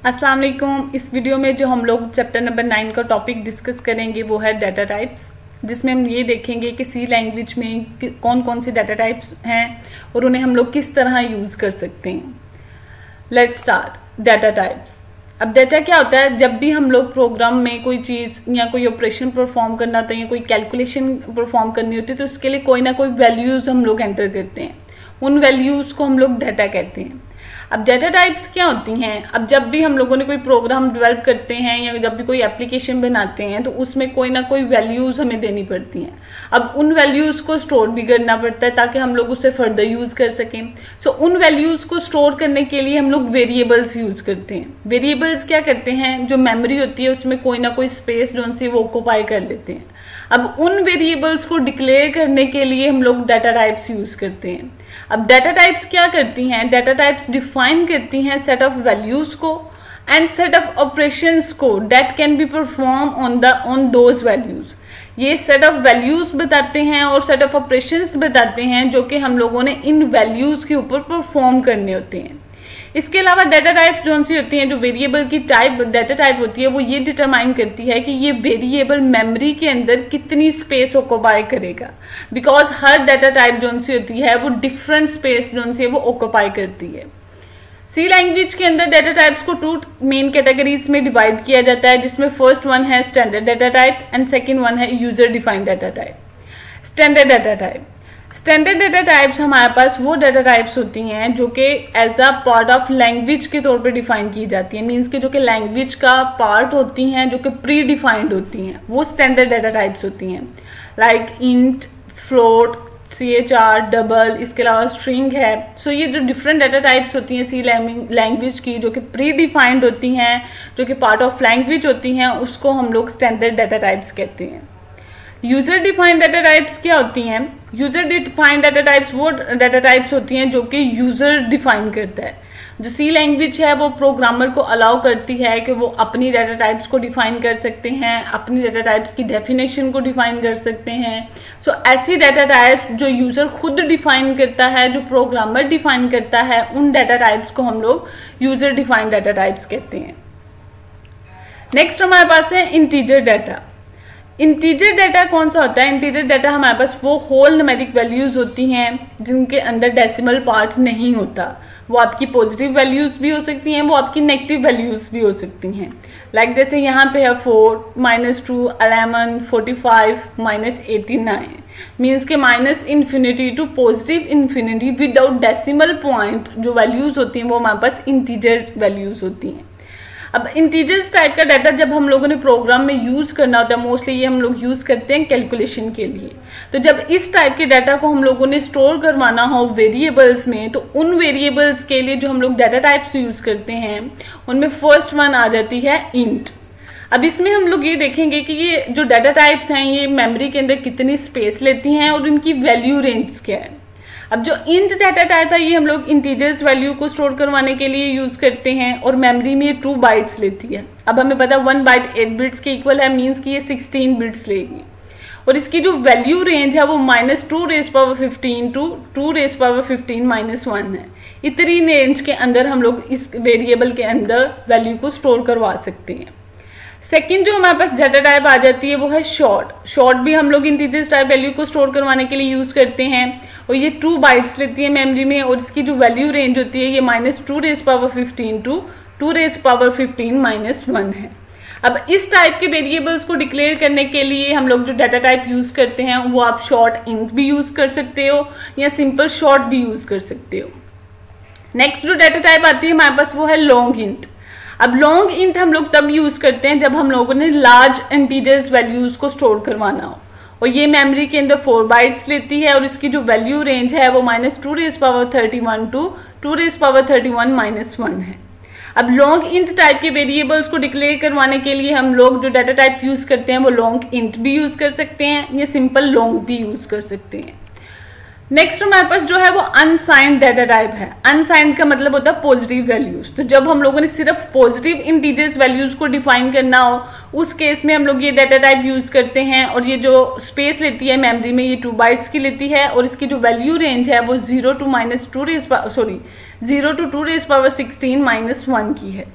अस्सलाम वालेकुम। इस वीडियो में जो हम लोग चैप्टर नंबर 9 का टॉपिक डिस्कस करेंगे वो है डाटा टाइप्स, जिसमें हम ये देखेंगे कि सी लैंग्वेज में कौन कौन सी डाटा टाइप्स हैं और उन्हें हम लोग किस तरह यूज़ कर सकते हैं। Let's start. Data types. अब डाटा क्या होता है? जब भी हम लोग प्रोग्राम में कोई चीज़ या कोई ऑपरेशन परफॉर्म करना होता है या कोई कैलकुलेशन परफॉर्म करनी होती है तो उसके लिए कोई ना कोई वैल्यूज़ हम लोग एंटर करते हैं। उन वैल्यूज़ को हम लोग डाटा कहते हैं। अब डाटा टाइप्स क्या होती हैं? अब जब भी हम लोगों ने कोई प्रोग्राम डेवलप करते हैं या जब भी कोई एप्लीकेशन बनाते हैं तो उसमें कोई ना कोई वैल्यूज़ हमें देनी पड़ती हैं। अब उन वैल्यूज़ को स्टोर भी करना पड़ता है ताकि हम लोग उसे फर्दर यूज़ कर सकें। सो उन वैल्यूज़ को स्टोर करने के लिए हम लोग वेरिएबल्स यूज़ करते हैं। वेरिएबल्स क्या करते हैं? जो मेमोरी होती है उसमें कोई ना कोई स्पेस जो उनसे वो ऑक्यूपाई कर लेते हैं। अब उन वेरिएबल्स को डिक्लेयर करने के लिए हम लोग डाटा टाइप्स यूज़ करते हैं। अब डाटा टाइप्स क्या करती हैं? डाटा टाइप्स डिफाइन करती हैं सेट ऑफ वैल्यूज को एंड सेट ऑफ ऑपरेशंस को that can be perform on those values. ये सेट ऑफ वैल्यूज बताते हैं और सेट ऑफ ऑपरेशंस बताते हैं जो कि हम लोगों ने इन वैल्यूज के ऊपर परफॉर्म करने होते हैं। इसके अलावा डाटा टाइप्स जो सी होती हैं, जो वेरिएबल की टाइप डाटा टाइप होती है वो ये डिटरमाइन करती है कि ये वेरिएबल मेमोरी के अंदर कितनी स्पेस ऑक्यूपाई करेगा। बिकॉज हर डाटा टाइप जो सी होती है वो डिफरेंट स्पेस जो सी है वो ऑक्यूपाई करती है। सी लैंग्वेज के अंदर डाटा टाइप्स को 2 मेन कैटेगरीज में डिवाइड किया जाता है, जिसमें फर्स्ट वन है standard data type and second one है user defined data type. Standard data type. Standard data types हमारे पास वो डाटा टाइप्स होती हैं जो कि as a part of language के तौर पे डिफाइन की जाती है। मींस कि जो कि लैंग्वेज का पार्ट होती हैं, जो कि प्री डिफाइंड होती हैं, वो स्टैंडर्ड डाटा टाइप्स होती हैं। Like int, float, CHR, double, इसके अलावा स्ट्रिंग है। सो ये जो डिफरेंट डाटा टाइप्स होती हैं सी लैंग्वेज की, जो कि प्री डिफाइंड होती हैं, जो कि पार्ट ऑफ लैंग्वेज होती हैं, उसको हम लोग स्टैंडर्ड डाटा टाइप्स कहते हैं। यूजर डिफाइंड डाटा टाइप्स क्या होती हैं? यूजर डिफाइंड डाटा टाइप्स वो डाटा टाइप्स होती हैं जो कि यूजर डिफाइन करता है। जो सी लैंग्वेज है वो प्रोग्रामर को अलाउ करती है कि वो अपनी डाटा टाइप्स को डिफाइन कर सकते हैं, अपनी डाटा टाइप्स की डेफिनेशन को डिफाइन कर सकते हैं। सो ऐसी डाटा टाइप्स जो यूजर खुद डिफाइन करता है, जो प्रोग्रामर डिफाइन करता है, उन डाटा टाइप्स को हम लोग यूजर डिफाइंड डाटा टाइप्स कहते हैं। नेक्स्ट हमारे पास है इंटीजर डाटा। इंटीजर डाटा कौन सा होता है? इंटीजर डाटा हमारे पास वो होल न्यूमेरिक वैल्यूज होती हैं जिनके अंदर डेसिमल पार्ट नहीं होता। वो आपकी पॉजिटिव वैल्यूज भी हो सकती हैं, वो आपकी नेगेटिव वैल्यूज भी हो सकती हैं। लाइक जैसे यहाँ पे है 4, -2, 11, 45, -89। मीन्स के -infinity to positive infinity without decimal point जो वैल्यूज होती हैं वो हमारे पास इंटीजर वैल्यूज होती हैं। अब इंटीजर्स टाइप का डाटा जब हम लोगों ने प्रोग्राम में यूज़ करना होता है, मोस्टली ये हम लोग यूज़ करते हैं कैलकुलेशन के लिए। तो जब इस टाइप के डाटा को हम लोगों ने स्टोर करवाना हो वेरिएबल्स में, तो उन वेरिएबल्स के लिए जो हम लोग डाटा टाइप्स यूज़ करते हैं उनमें फर्स्ट वन आ जाती है इंट। अब इसमें हम लोग ये देखेंगे कि ये जो डाटा टाइप्स हैं ये मेमोरी के अंदर कितनी स्पेस लेती हैं और इनकी वैल्यू रेंज क्या है। अब जो इंट डाटा टाइप है ये हम लोग इंटीजर्स वैल्यू को स्टोर करवाने के लिए यूज करते हैं और मेमोरी में 2 बाइट्स लेती है। अब हमें पता है 1 बाइट 8 बिट्स के इक्वल है, मींस कि ये 16 बिट्स लेगी। और इसकी जो वैल्यू रेंज है वो -2^15 टू 2^15 -1 है। इतनी रेंज के अंदर हम लोग इस वेरिएबल के अंदर वैल्यू को स्टोर करवा सकते हैं। सेकेंड जो हमारे पास डाटा टाइप आ जाती है वो है शॉर्ट। शॉर्ट भी हम लोग इंटीजर्स टाइप वैल्यू को स्टोर करवाने के लिए यूज करते हैं और ये 2 बाइट्स लेती है मेमोरी में और इसकी जो वैल्यू रेंज होती है ये -2^15 टू 2^15 -1 है। अब इस टाइप के वेरिएबल्स को डिक्लेयर करने के लिए हम लोग जो डाटा टाइप यूज करते हैं वो आप शॉर्ट इंट भी यूज कर सकते हो या सिंपल शॉर्ट भी यूज कर सकते हो। नेक्स्ट जो डाटा टाइप आती है हमारे पास वो है लॉन्ग इंट। अब लॉन्ग इंट हम लोग तब यूज करते हैं जब हम लोगों ने लार्ज इंटीजर्स वैल्यूज को स्टोर करवाना हो और ये मेमोरी के अंदर 4 बाइट्स लेती है और इसकी जो वैल्यू रेंज है वो -2^31 टू 2^31 -1 है। अब लॉन्ग इंट टाइप के वेरिएबल्स को डिक्लेयर करवाने के लिए हम लोग जो डाटा टाइप यूज करते हैं वो लॉन्ग इंट भी यूज कर सकते हैं या सिंपल लॉन्ग भी यूज कर सकते हैं। नेक्स्ट हमारे पास जो है वो अनसाइंड डाटा टाइप है। अनसाइंड का मतलब होता है पॉजिटिव वैल्यूज। तो जब हम लोगों ने सिर्फ पॉजिटिव इंटीजर्स वैल्यूज को डिफाइन करना हो उस केस में हम लोग ये डाटा टाइप यूज करते हैं और ये जो स्पेस लेती है मेमोरी में ये 2 बाइट्स की लेती है और इसकी जो वैल्यू रेंज है वो 0 टू 2^16 -1 की है।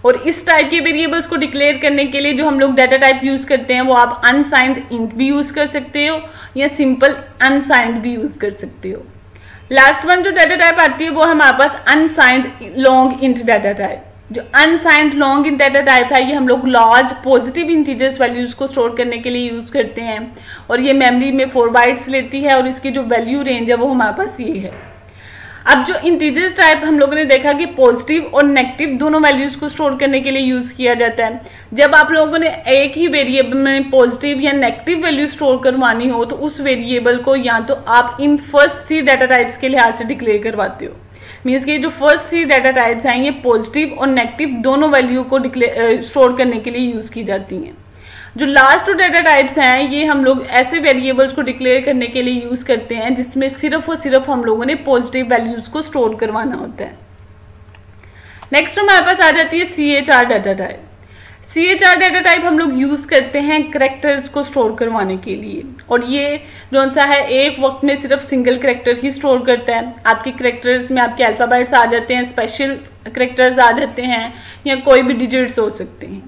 और इस टाइप के वेरिएबल्स को डिक्लेयर करने के लिए जो हम लोग डाटा टाइप यूज करते हैं वो आप अनसाइंड इंट भी यूज कर सकते हो या सिंपल अनसाइंड भी यूज कर सकते हो। लास्ट वन जो डाटा टाइप आती है वो हमारे पास unsigned long int data type. जो unsigned long int data type है ये हम लोग लार्ज पॉजिटिव इंटीजर्स वैल्यूज को स्टोर करने के लिए यूज करते हैं और ये मेमोरी में 4 बाइट्स लेती है और इसकी जो वैल्यू रेंज है वो हमारे पास ये है। अब जो इंटीजर्स टाइप हम लोगों ने देखा कि पॉजिटिव और नेगेटिव दोनों वैल्यूज को स्टोर करने के लिए यूज किया जाता है। जब आप लोगों ने एक ही वेरिएबल में पॉजिटिव या नेगेटिव वैल्यू स्टोर करवानी हो तो उस वेरिएबल को या तो आप इन फर्स्ट 3 डाटा टाइप्स के लिहाज से डिक्लेयर करवाते हो। मीन्स कि जो फर्स्ट 3 डाटा टाइप्स हैं ये पॉजिटिव और नेगेटिव दोनों वैल्यू को स्टोर करने के लिए यूज की जाती हैं। जो लास्ट 2 डाटा टाइप्स हैं ये हम लोग ऐसे वेरिएबल्स को डिक्लेयर करने के लिए यूज करते हैं जिसमें सिर्फ और सिर्फ हम लोगों ने पॉजिटिव वैल्यूज को स्टोर करवाना होता है। नेक्स्ट हमारे पास आ जाती है CHR data type. CHR data type हम लोग यूज करते हैं कैरेक्टर्स को स्टोर करवाने के लिए और ये जो सा है एक वक्त में सिर्फ सिंगल कैरेक्टर ही स्टोर करता है। आपके कैरेक्टर्स में आपके अल्फाबेट्स आ जाते हैं, स्पेशल कैरेक्टर्स आ जाते हैं या कोई भी डिजिट्स हो सकते हैं।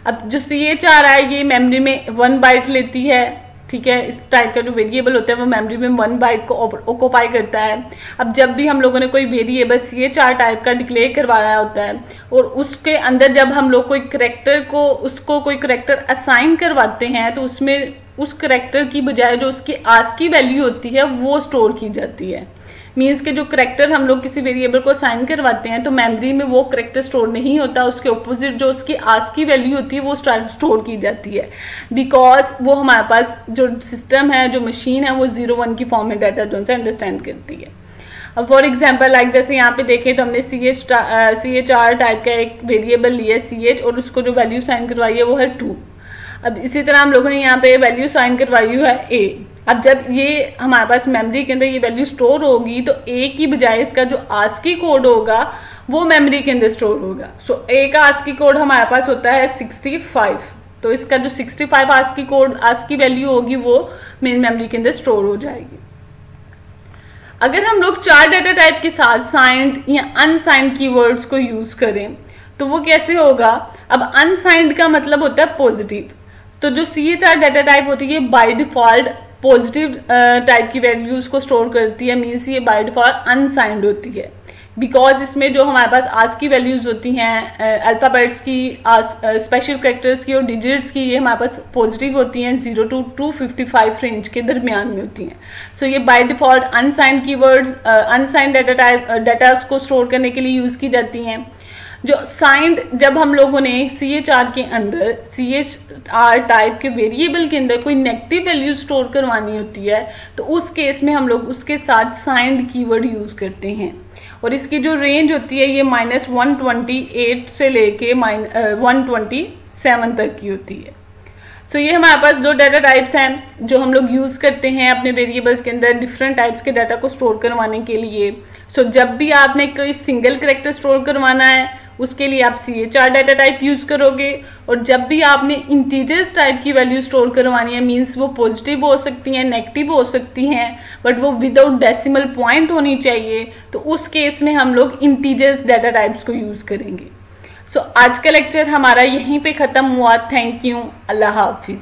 अब जो CHR है ये मेमोरी में 1 बाइट लेती है, ठीक है। इस टाइप का जो वेरिएबल होता है वो मेमोरी में 1 बाइट को ऑक्यूपाई करता है। अब जब भी हम लोगों ने कोई वेरिएबल CHR टाइप का डिक्लेयर करवाया होता है और उसके अंदर जब हम लोग कोई करेक्टर असाइन करवाते हैं तो उसमें उस करेक्टर की बजाय जो उसकी आस्की वैल्यू होती है वो स्टोर की जाती है। मीन्स के जो करेक्टर हम लोग किसी वेरिएबल को असाइन करवाते हैं तो मेमोरी में वो करेक्टर स्टोर नहीं होता, उसके ऑपोजिट जो उसकी आस्की वैल्यू होती है वो स्टोर की जाती है। बिकॉज वो हमारे पास जो सिस्टम है, जो मशीन है, वो 0-1 की फॉर्म में डाटा जो है अंडरस्टैंड करती है। अब फॉर एग्जाम्पल लाइक जैसे यहाँ पे देखें तो हमने CHR टाइप का एक वेरिएबल लिया CH और उसको जो वैल्यू साइन करवाई है वो है 2। अब इसी तरह हम लोगों ने यहाँ पे वैल्यू साइन करवाई है A। अब जब ये हमारे पास मेमोरी के अंदर ये वैल्यू स्टोर होगी तो A की बजाय इसका जो आस्की कोड होगा वो मेमोरी के अंदर स्टोर होगा। सो A का आस्की कोड हमारे पास होता है 65, तो इसका जो 65 आस्की वैल्यू होगी वो मेन मेमोरी के अंदर स्टोर हो जाएगी। अगर हम लोग 4 डाटा टाइप के साथ साइंड या अनसाइंड कीवर्ड्स को यूज करें तो वो कैसे होगा। अब अनसाइंड का मतलब होता है पॉजिटिव, तो जो CHR डाटा टाइप होती है बाय डिफॉल्ट पॉजिटिव टाइप की वैल्यूज को स्टोर करती है। मीन्स ये बाय डिफॉल्ट अनसाइंड होती है बिकॉज इसमें जो हमारे पास आज की वैल्यूज होती हैं अल्फाबेट्स की, स्पेशल कैरेक्टर्स की और डिजिट्स की, ये हमारे पास पॉजिटिव होती हैं, 0 to 255 रेंज के दरमियान में होती हैं। सो ये by default unsigned keywords unsigned data को स्टोर करने के लिए यूज की जाती हैं। जो साइंड जब हम लोगों ने CHR के अंदर CHR टाइप के वेरिएबल के अंदर कोई नेगेटिव वैल्यू स्टोर करवानी होती है तो उस केस में हम लोग उसके साथ साइंड कीवर्ड यूज करते हैं और इसकी जो रेंज होती है ये -128 से लेके 127 तक की होती है। तो ये हमारे पास 2 डाटा टाइप्स हैं जो हम लोग यूज करते हैं अपने वेरिएबल्स के अंदर डिफरेंट टाइप्स के डाटा को स्टोर करवाने के लिए। सो जब भी आपने कोई सिंगल कैरेक्टर स्टोर करवाना है उसके लिए आप CHR डाटा टाइप यूज करोगे और जब भी आपने इंटीजर्स टाइप की वैल्यू स्टोर करवानी है, मींस वो पॉजिटिव हो सकती हैं, नेगेटिव हो सकती हैं, बट वो विदाउट डेसिमल पॉइंट होनी चाहिए, तो उस केस में हम लोग इंटीजर्स डाटा टाइप्स को यूज करेंगे। सो आज का लेक्चर हमारा यहीं पे खत्म हुआ। Thank you, Allah Hafiz.